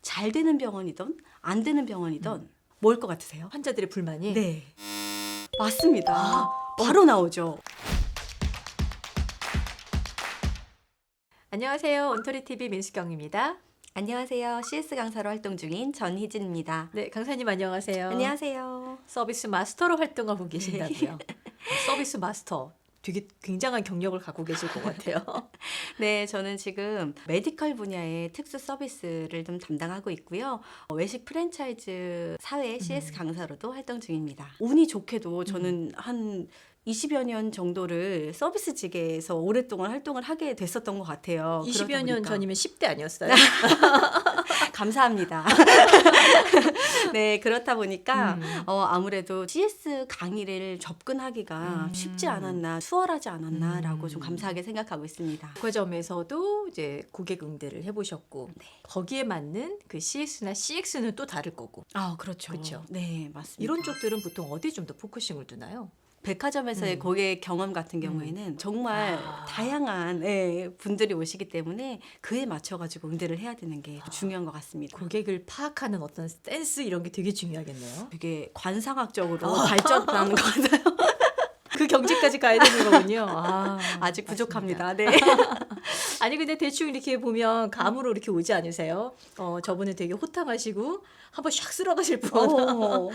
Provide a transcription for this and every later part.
잘 되는 병원이든 안 되는 병원이든 뭘 것 같으세요? 환자들의 불만이? 네. 맞습니다. 바로 나오죠. 안녕하세요. 온토리TV 민수경입니다. 안녕하세요. CS 강사로 활동 중인 전희진입니다. 네, 강사님 안녕하세요. 안녕하세요. 서비스 마스터로 활동하고 계신다고요. 서비스 마스터. 되게 굉장한 경력을 갖고 계실 것 같아요. 네, 저는 지금 메디컬 분야의 특수 서비스를 좀 담당하고 있고요. 외식 프랜차이즈 사회 CS 강사로도 활동 중입니다. 운이 좋게도 저는 한 20여 년 정도를 서비스직에서 오랫동안 활동을 하게 됐었던 것 같아요. 20여 년 전이면 10대 아니었어요? 감사합니다. 네, 그렇다 보니까 아무래도 CS 강의를 접근하기가 쉽지 않았나, 수월하지 않았나라고 좀 감사하게 생각하고 있습니다. 그 점에서도 이제 고객 응대를 해보셨고 거기에 맞는 그 CS나 CX는 또 다를 거고. 아, 그렇죠. 그렇죠. 네, 맞습니다. 이런 쪽들은 보통 어디 좀 더 포커싱을 두나요? 백화점에서의 고객 경험 같은 경우에는 정말 다양한 분들이 오시기 때문에 그에 맞춰가지고 응대를 해야 되는 게 중요한 것 같습니다. 고객을 파악하는 어떤 센스 이런 게 되게 중요하겠네요. 되게 관상학적으로 발전하는 것 같아요. 그 경지까지 가야 되는 거군요. 아직 부족합니다. 네. 아니 근데 대충 이렇게 보면 감으로 이렇게 오지 않으세요? 저분은 되게 호탕하시고 한번 샥 쓸어가실 분.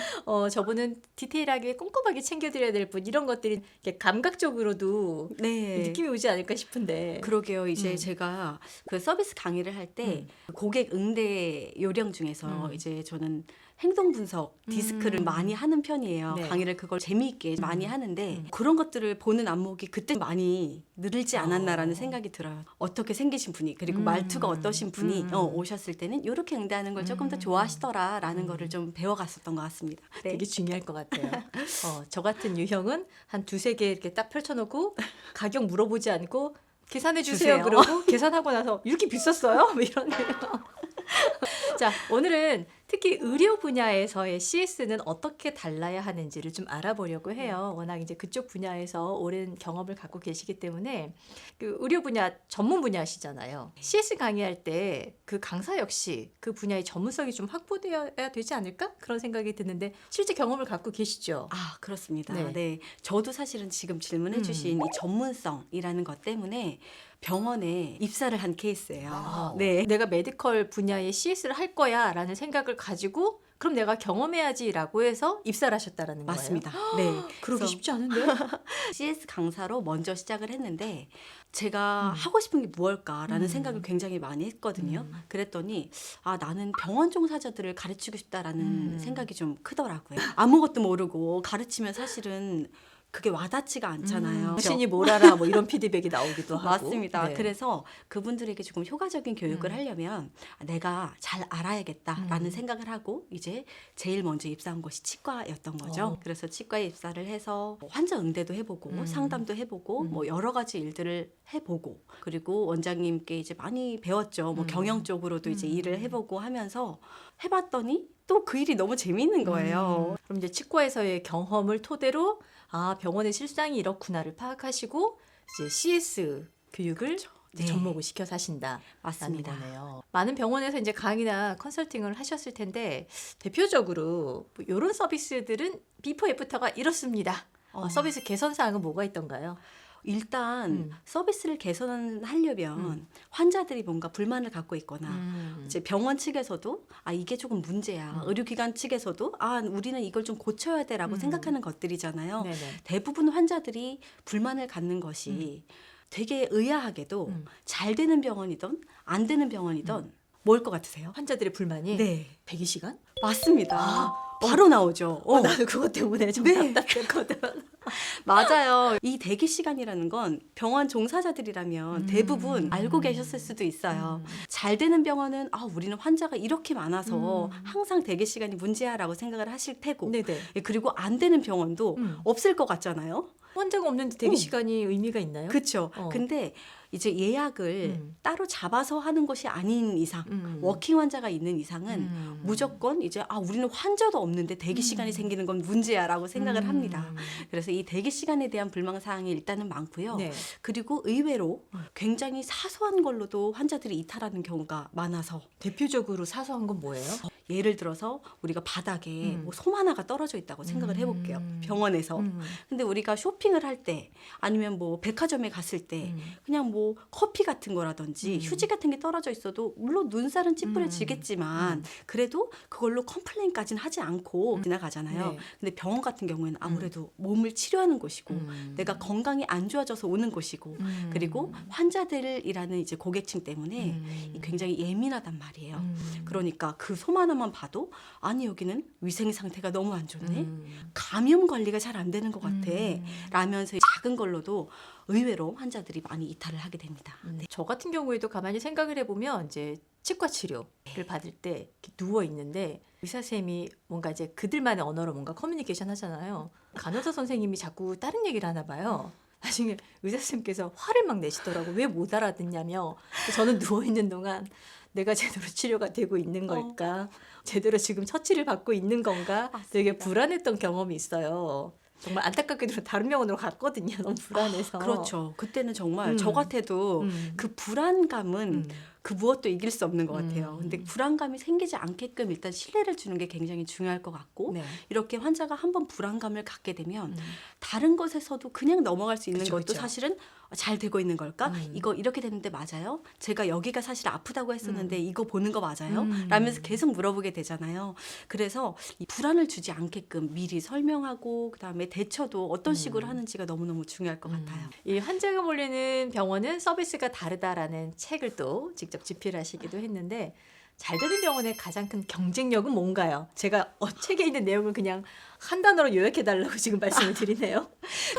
저분은 디테일하게 꼼꼼하게 챙겨드려야 될 분. 이런 것들이 이렇게 감각적으로도 네. 느낌이 오지 않을까 싶은데. 그러게요. 이제 제가 그 서비스 강의를 할 때 고객 응대 요령 중에서 이제 저는 행동 분석 디스크를 많이 하는 편이에요. 네. 강의를 그걸 재미있게 많이 하는데 그런 것들을 보는 안목이 그때 많이 늘지 않았나라는 생각이 들어요. 어떻게 생기신 분이 그리고 말투가 어떠신 분이 오셨을 때는 이렇게 응대하는 걸 조금 더 좋아하시더라라는 거를 좀 배워갔었던 것 같습니다. 네. 되게 중요할 것 같아요. 저 같은 유형은 한 두세 개 이렇게 딱 펼쳐놓고 가격 물어보지 않고 계산해 주세요. 주세요. 그러고 계산하고 나서 이렇게 비쌌어요? 뭐 이런 거. 자, 오늘은 특히 의료 분야에서의 CS는 어떻게 달라야 하는지를 좀 알아보려고 해요. 워낙 이제 그쪽 분야에서 오랜 경험을 갖고 계시기 때문에 그 의료 분야 전문 분야시잖아요. CS 강의할 때 그 강사 역시 그 분야의 전문성이 좀 확보되어야 되지 않을까? 그런 생각이 드는데 실제 경험을 갖고 계시죠? 아, 그렇습니다. 네. 네. 저도 사실은 지금 질문해 주신 이 전문성이라는 것 때문에 병원에 입사를 한 케이스예요. 네. 내가 메디컬 분야의 CS를 할 거야라는 생각을 가지고 그럼 내가 경험해야지라고 해서 입사를 하셨다라는 거예요. 맞습니다. 네. 그러기 그래서 쉽지 않은데? CS 강사로 먼저 시작을 했는데 제가 하고 싶은 게 무엇일까라는 생각을 굉장히 많이 했거든요. 그랬더니 나는 병원 종사자들을 가르치고 싶다라는 생각이 좀 크더라고요. 아무것도 모르고 가르치면 사실은 그게 와닿지가 않잖아요. 당신이 뭘 알아? 뭐 이런 피드백이 나오기도 하고. 맞습니다. 네. 그래서 그분들에게 조금 효과적인 교육을 하려면 내가 잘 알아야겠다라는 생각을 하고 이제 제일 먼저 입사한 곳이 치과였던 거죠. 그래서 치과에 입사를 해서 환자 응대도 해보고 상담도 해보고 뭐 여러 가지 일들을 해보고 그리고 원장님께 이제 많이 배웠죠. 뭐 경영 쪽으로도 이제 일을 해보고 하면서 해봤더니 또 그 일이 너무 재미있는 거예요. 그럼 이제 치과에서의 경험을 토대로 병원의 실상이 이렇구나를 파악하시고 이제 CS 교육을 이제 네. 접목을 시켜서 하신다. 맞습니다. 거네요. 많은 병원에서 이제 강의나 컨설팅을 하셨을 텐데 대표적으로 뭐 이런 서비스들은 비포 애프터가 이렇습니다. 서비스 개선 사항은 뭐가 있던가요? 일단 서비스를 개선하려면 환자들이 뭔가 불만을 갖고 있거나 이제 병원 측에서도 이게 조금 문제야. 의료기관 측에서도 우리는 이걸 좀 고쳐야 돼라고 생각하는 것들이잖아요. 네네. 대부분 환자들이 불만을 갖는 것이 되게 의아하게도 잘 되는 병원이든 안 되는 병원이든 뭘 것 같으세요? 환자들의 불만이 네, 대기 시간? 맞습니다. 바로 나오죠. 나도 그것 때문에 좀 네. 답답했거든. 맞아요. 이 대기 시간이라는 건 병원 종사자들이라면 대부분 알고 계셨을 수도 있어요. 잘 되는 병원은 우리는 환자가 이렇게 많아서 항상 대기 시간이 문제야라고 생각을 하실 테고 네네. 그리고 안 되는 병원도 없을 것 같잖아요. 환자가 없는데 대기 시간이 의미가 있나요? 그렇죠. 어. 근데 이제 예약을 따로 잡아서 하는 것이 아닌 이상, 워킹 환자가 있는 이상은 무조건 이제 우리는 환자도 없는데 대기 시간이 생기는 건 문제야라고 생각을 합니다. 그래서 이 대기 시간에 대한 불만 사항이 일단은 많고요. 네. 그리고 의외로 굉장히 사소한 걸로도 환자들이 이탈하는 경우가 많아서 대표적으로 사소한 건 뭐예요? 예를 들어서 우리가 바닥에 뭐 솜 하나가 떨어져 있다고 생각을 해볼게요. 병원에서. 근데 우리가 쇼핑을 할 때 아니면 뭐 백화점에 갔을 때 그냥 뭐 커피 같은 거라든지 휴지 같은 게 떨어져 있어도 물론 눈살은 찌푸려지겠지만 그래도 그걸로 컴플레인까지는 하지 않고 지나가잖아요. 네. 근데 병원 같은 경우에는 아무래도 몸을 치료하는 곳이고 내가 건강이 안 좋아져서 오는 곳이고 그리고 환자들이라는 이제 고객층 때문에 굉장히 예민하단 말이에요. 그러니까 그 솜 하나만 봐도 아니 여기는 위생 상태가 너무 안 좋네. 감염 관리가 잘 안 되는 것 같아. 라면서 작은 걸로도 의외로 환자들이 많이 이탈을 하게 됩니다. 네. 저 같은 경우에도 가만히 생각을 해보면 이제 치과 치료를 받을 때 이렇게 누워 있는데 의사 선생님이 뭔가 이제 그들만의 언어로 뭔가 커뮤니케이션 하잖아요. 간호사 선생님이 자꾸 다른 얘기를 하나 봐요. 나중에 의사 선생님께서 화를 막 내시더라고. 왜 못 알아듣냐며. 저는 누워 있는 동안 내가 제대로 치료가 되고 있는 걸까? 제대로 지금 처치를 받고 있는 건가? 되게 불안했던 경험이 있어요. 정말 안타깝게도 다른 병원으로 갔거든요. 너무 불안해서. 그렇죠. 그때는 정말 저 같아도 그 불안감은 그 무엇도 이길 수 없는 것 같아요. 근데 불안감이 생기지 않게끔 일단 신뢰를 주는 게 굉장히 중요할 것 같고 네. 이렇게 환자가 한번 불안감을 갖게 되면 다른 것에서도 그냥 넘어갈 수 있는 그쵸, 것도 그쵸. 사실은 잘 되고 있는 걸까? 이거 이렇게 됐는데 맞아요? 제가 여기가 사실 아프다고 했었는데 이거 보는 거 맞아요? 라면서 계속 물어보게 되잖아요. 그래서 이 불안을 주지 않게끔 미리 설명하고 그다음에 대처도 어떤 식으로 하는지가 너무너무 중요할 것 같아요. 이 환자가 몰리는 병원은 서비스가 다르다라는 책을 또 직접 집필하시기도 했는데 잘 되는 병원의 가장 큰 경쟁력은 뭔가요? 제가 책에 있는 내용을 그냥 한 단어로 요약해달라고 지금 말씀을 드리네요.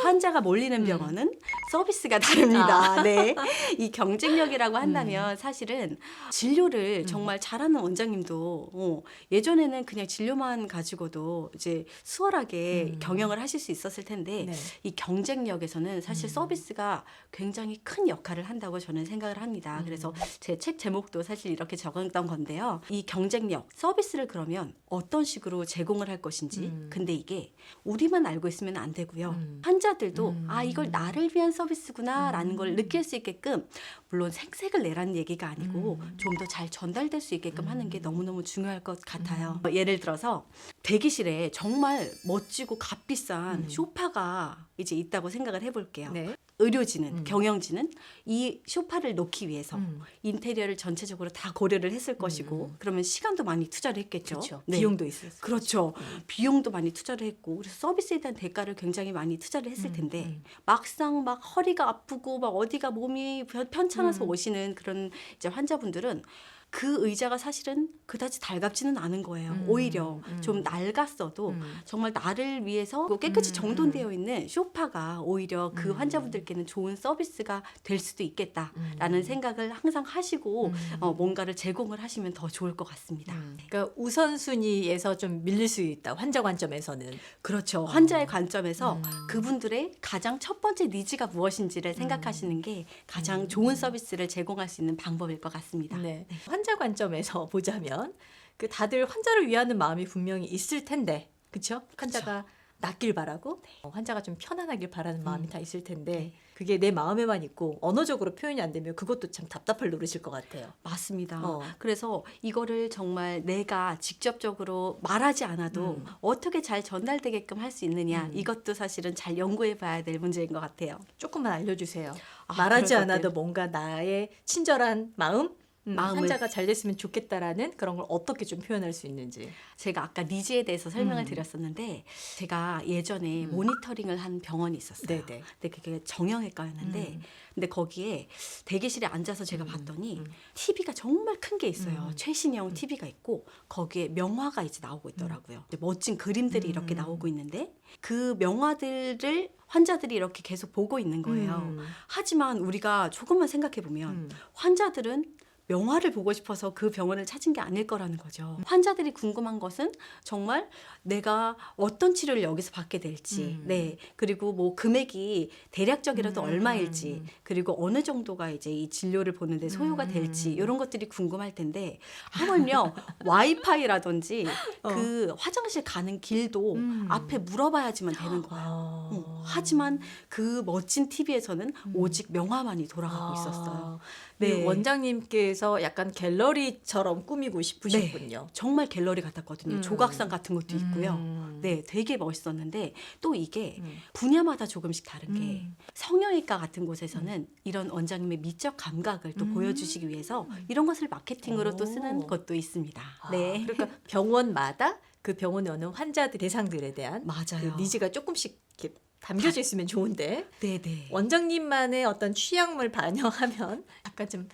환자가 몰리는 병원은 서비스가 다릅니다. 네. 이 경쟁력이라고 한다면 사실은 진료를 정말 잘하는 원장님도 예전에는 그냥 진료만 가지고도 이제 수월하게 경영을 하실 수 있었을 텐데 네. 이 경쟁력에서는 사실 서비스가 굉장히 큰 역할을 한다고 저는 생각을 합니다. 그래서 제 책 제목도 사실 이렇게 적었던 건데요. 이 경쟁력, 서비스를 그러면 어떤 식으로 제공을 할 것인지 근데 이게 우리만 알고 있으면 안 되고요. 환자들도 이걸 나를 위한 서비스구나라는 걸 느낄 수 있게끔 물론 색색을 내라는 얘기가 아니고 좀 더 잘 전달될 수 있게끔 하는 게 너무너무 중요할 것 같아요. 예를 들어서 대기실에 정말 멋지고 값비싼 소파가 이제 있다고 생각을 해볼게요. 네. 의료진은 경영진은 이 소파를 놓기 위해서 인테리어를 전체적으로 다 고려를 했을 것이고 그러면 시간도 많이 투자를 했겠죠. 그렇죠. 네. 비용도 있었어요. 그렇죠. 비용도 많이 투자를 했고 그래서 서비스에 대한 대가를 굉장히 많이 투자를 했을 텐데 막상 막 허리가 아프고 막 어디가 몸이 편찮아서 오시는 그런 이제 환자분들은 그 의자가 사실은 그다지 달갑지는 않은 거예요. 오히려 좀 낡았어도 정말 나를 위해서 깨끗이 정돈되어 있는 소파가 오히려 그 환자분들께는 좋은 서비스가 될 수도 있겠다라는 생각을 항상 하시고 뭔가를 제공을 하시면 더 좋을 것 같습니다. 그러니까 우선순위에서 좀 밀릴 수 있다. 환자 관점에서는. 그렇죠. 환자의 관점에서 그분들의 가장 첫 번째 니즈가 무엇인지를 생각하시는 게 가장 좋은 서비스를 제공할 수 있는 방법일 것 같습니다. 네. 환자 관점에서 보자면 그 다들 환자를 위하는 마음이 분명히 있을 텐데, 그렇죠? 환자가 낫길 바라고 환자가 좀 편안하길 바라는 마음이 다 있을 텐데 그게 내 마음에만 있고 언어적으로 표현이 안 되면 그것도 참 답답할 노릇일 것 같아요. 맞습니다. 그래서 이거를 정말 내가 직접적으로 말하지 않아도 어떻게 잘 전달되게끔 할 수 있느냐 이것도 사실은 잘 연구해 봐야 될 문제인 것 같아요. 조금만 알려주세요. 말하지 그럴 않아도 것들. 뭔가 나의 친절한 마음? 마음을. 환자가 잘 됐으면 좋겠다라는 그런 걸 어떻게 좀 표현할 수 있는지. 제가 아까 니즈에 대해서 설명을 드렸었는데 제가 예전에 모니터링을 한 병원이 있었어요. 네네. 근데 그게 정형외과였는데 근데 거기에 대기실에 앉아서 제가 봤더니 TV가 정말 큰 게 있어요. 최신형 TV가 있고 거기에 명화가 이제 나오고 있더라고요. 근데 멋진 그림들이 이렇게 나오고 있는데 그 명화들을 환자들이 이렇게 계속 보고 있는 거예요. 하지만 우리가 조금만 생각해 보면 환자들은 명화를 보고 싶어서 그 병원을 찾은 게 아닐 거라는 거죠. 환자들이 궁금한 것은 정말 내가 어떤 치료를 여기서 받게 될지, 네, 그리고 뭐 금액이 대략적이라도 얼마일지, 그리고 어느 정도가 이제 이 진료를 보는데 소요가 될지 이런 것들이 궁금할 텐데 하물며 와이파이라든지 그 화장실 가는 길도 앞에 물어봐야지만 되는 거예요. 하지만 그 멋진 TV에서는 오직 명화만이 돌아가고 있었어요. 네. 원장님께서 약간 갤러리처럼 꾸미고 싶으셨군요. 네, 정말 갤러리 같았거든요. 조각상 같은 것도 있고요. 네, 되게 멋있었는데 또 이게 분야마다 조금씩 다른 게 성형외과 같은 곳에서는 이런 원장님의 미적 감각을 또 보여주시기 위해서 이런 것을 마케팅으로 또 쓰는 것도 있습니다. 네, 그러니까 병원마다 그 병원에 오는 환자들 대상들에 대한 맞아요. 그 니즈가 조금씩 이렇게 담겨져 있으면 좋은데 네네. 원장님만의 어떤 취향을 반영하면 약간 좀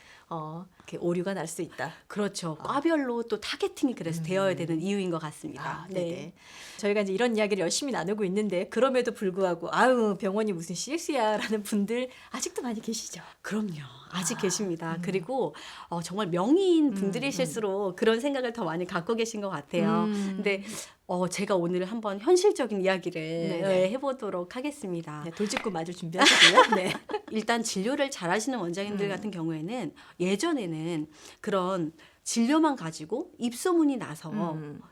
이렇게 오류가 날 수 있다. 그렇죠. 과별로 또 타겟팅이 그래서 되어야 되는 이유인 것 같습니다. 네네. 저희가 이제 이런 이야기를 열심히 나누고 있는데 그럼에도 불구하고 아유 병원이 무슨 CS야라는 분들 아직도 많이 계시죠. 그럼요. 아직 계십니다. 그리고 정말 명의인 분들이실수록 그런 생각을 더 많이 갖고 계신 것 같아요. 근데 제가 오늘 한번 현실적인 이야기를 네네. 해보도록 하겠습니다. 네, 돌직구 맞을 준비하시고요. 네. 일단 진료를 잘하시는 원장님들 같은 경우에는 예전에는 그런 진료만 가지고 입소문이 나서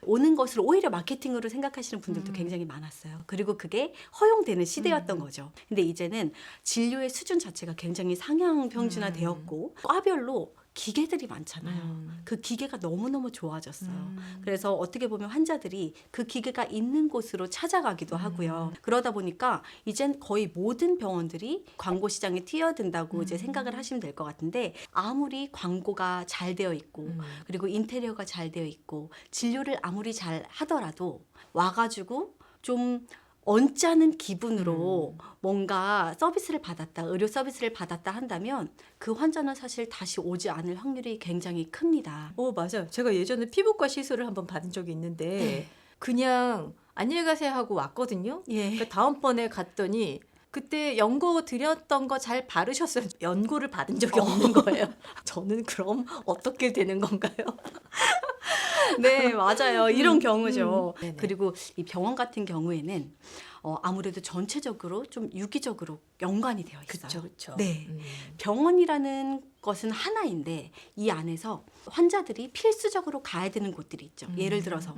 오는 것을 오히려 마케팅으로 생각하시는 분들도 굉장히 많았어요. 그리고 그게 허용되는 시대였던 거죠. 근데 이제는 진료의 수준 자체가 굉장히 상향 평준화되었고 과별로 기계들이 많잖아요. 그 기계가 너무너무 좋아졌어요. 그래서 어떻게 보면 환자들이 그 기계가 있는 곳으로 찾아가기도 하고요. 그러다 보니까 이젠 거의 모든 병원들이 광고 시장에 뛰어든다고 이제 생각을 하시면 될 것 같은데 아무리 광고가 잘 되어 있고 그리고 인테리어가 잘 되어 있고 진료를 아무리 잘 하더라도 와가지고 좀 언짢은 기분으로 뭔가 서비스를 받았다, 의료 서비스를 받았다 한다면 그 환자는 사실 다시 오지 않을 확률이 굉장히 큽니다. 맞아요. 제가 예전에 피부과 시술을 한번 받은 적이 있는데 그냥 안녕히 가세요 하고 왔거든요. 예. 그 다음번에 갔더니 그때 연고 드렸던 거 잘 바르셨어요. 연고를 받은 적이 없는 거예요. 저는 그럼 어떻게 되는 건가요? 네, 맞아요. 이런 경우죠. 네네. 그리고 이 병원 같은 경우에는 아무래도 전체적으로 좀 유기적으로 연관이 되어 있어요. 그렇죠. 네. 병원이라는 것은 하나인데 이 안에서 환자들이 필수적으로 가야 되는 곳들이 있죠. 예를 들어서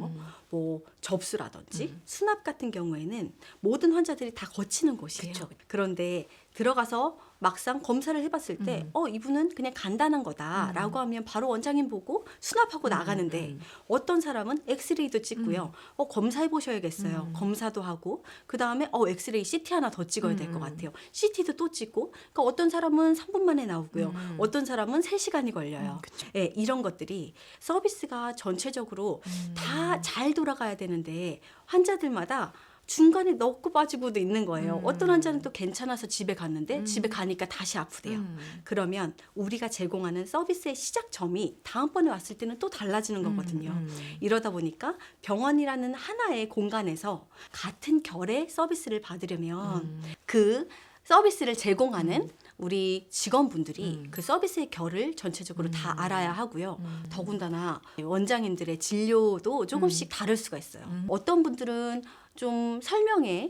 뭐 접수라든지 수납 같은 경우에는 모든 환자들이 다 거치는 곳이에요. 그쵸. 그런데 들어가서 막상 검사를 해봤을 때 이분은 그냥 간단한 거다라고 하면 바로 원장님 보고 수납하고 나가는데 어떤 사람은 엑스레이도 찍고요. 검사해 보셔야겠어요. 검사도 하고 그 다음에 엑스레이 CT 하나 더 찍어야 될 것 같아요. CT도 또 찍고 그러니까 어떤 사람은 3분 만에 나오고요. 어떤 사람은 3시간이 걸려요. 네, 이런 것들이 서비스가 전체적으로 다 잘 돌아가야 되는데 환자들마다 중간에 넣고 빠지고도 있는 거예요. 어떤 환자는 또 괜찮아서 집에 갔는데 집에 가니까 다시 아프대요. 그러면 우리가 제공하는 서비스의 시작점이 다음번에 왔을 때는 또 달라지는 거거든요. 이러다 보니까 병원이라는 하나의 공간에서 같은 결의 서비스를 받으려면 그 서비스를 제공하는 우리 직원분들이 그 서비스의 결을 전체적으로 다 알아야 하고요. 더군다나 원장님들의 진료도 조금씩 다를 수가 있어요. 어떤 분들은 좀 설명에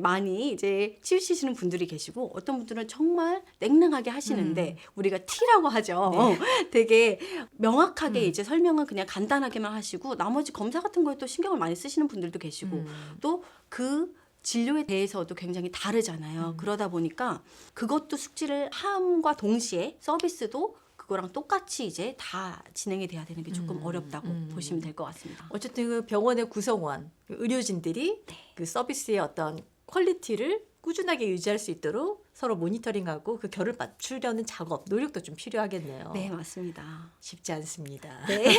많이 이제 치우치시는 분들이 계시고 어떤 분들은 정말 냉랭하게 하시는데 우리가 T라고 하죠. 되게 명확하게 이제 설명은 그냥 간단하게만 하시고 나머지 검사 같은 거에 또 신경을 많이 쓰시는 분들도 계시고 또 그 진료에 대해서도 굉장히 다르잖아요. 그러다 보니까 그것도 숙지를 함과 동시에 서비스도 그거랑 똑같이 이제 다 진행이 돼야 되는 게 조금 어렵다고 보시면 될 것 같습니다. 어쨌든 그 병원의 구성원, 그 의료진들이 그 서비스의 어떤 퀄리티를 꾸준하게 유지할 수 있도록 서로 모니터링하고 그 결을 맞추려는 작업, 노력도 좀 필요하겠네요. 네, 맞습니다. 쉽지 않습니다. 네.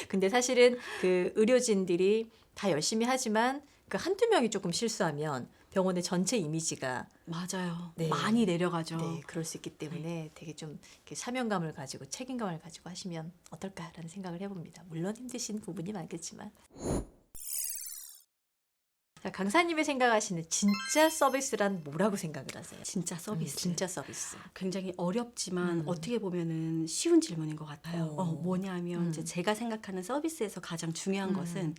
근데 사실은 그 의료진들이 다 열심히 하지만 그 한두 명이 조금 실수하면 병원의 전체 이미지가 맞아요. 네. 많이 내려가죠. 네, 그럴 수 있기 때문에 되게 좀 이렇게 사명감을 가지고 책임감을 가지고 하시면 어떨까라는 생각을 해봅니다. 물론 힘드신 부분이 많겠지만. 자, 강사님이 생각하시는 진짜 서비스란 뭐라고 생각을 하세요? 진짜 서비스. 진짜 서비스. 굉장히 어렵지만 어떻게 보면은 쉬운 질문인 것 같아요. 뭐냐면 이제 제가 생각하는 서비스에서 가장 중요한 것은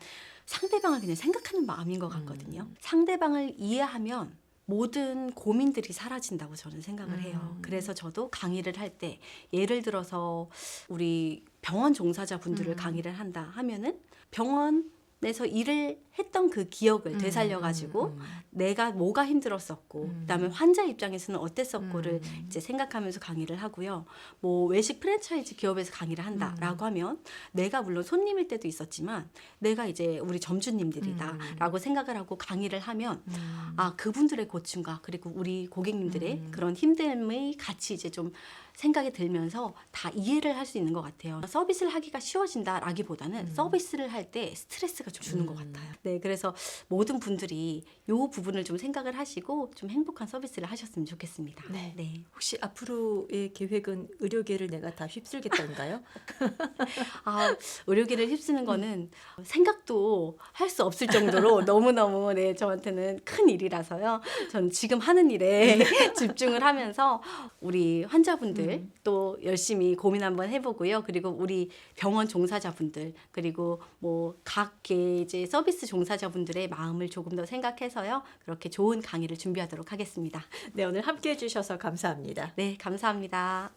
상대방을 그냥 생각하는 마음인 것 같거든요. 상대방을 이해하면 모든 고민들이 사라진다고 저는 생각을 해요. 그래서 저도 강의를 할 때 예를 들어서 우리 병원 종사자분들을 강의를 한다 하면은 병원에서 일을 했던 그 기억을 되살려가지고 내가 뭐가 힘들었었고 그다음에 환자 입장에서는 어땠었고를 이제 생각하면서 강의를 하고요. 뭐 외식 프랜차이즈 기업에서 강의를 한다라고 하면 내가 물론 손님일 때도 있었지만 내가 이제 우리 점주님들이다라고 생각을 하고 강의를 하면 아 그분들의 고충과 그리고 우리 고객님들의 그런 힘듦이 같이 이제 좀 생각이 들면서 다 이해를 할 수 있는 것 같아요. 서비스를 하기가 쉬워진다라기보다는 서비스를 할 때 스트레스가 좀 주는 것 같아요. 네, 그래서 모든 분들이 이 부분을 좀 생각을 하시고 좀 행복한 서비스를 하셨으면 좋겠습니다. 네. 혹시 앞으로의 계획은 의료계를 내가 다 휩쓸겠다인가요? 아, 의료계를 휩쓰는 거는 생각도 할 수 없을 정도로 너무너무 네, 저한테는 큰 일이라서요. 저는 지금 하는 일에 집중을 하면서 우리 환자분들 또 열심히 고민 한번 해보고요. 그리고 우리 병원 종사자분들 그리고 뭐 각계 이제 서비스 종사자분들의 마음을 조금 더 생각해서요. 그렇게 좋은 강의를 준비하도록 하겠습니다. 네, 오늘 함께 해주셔서 감사합니다. 네, 감사합니다.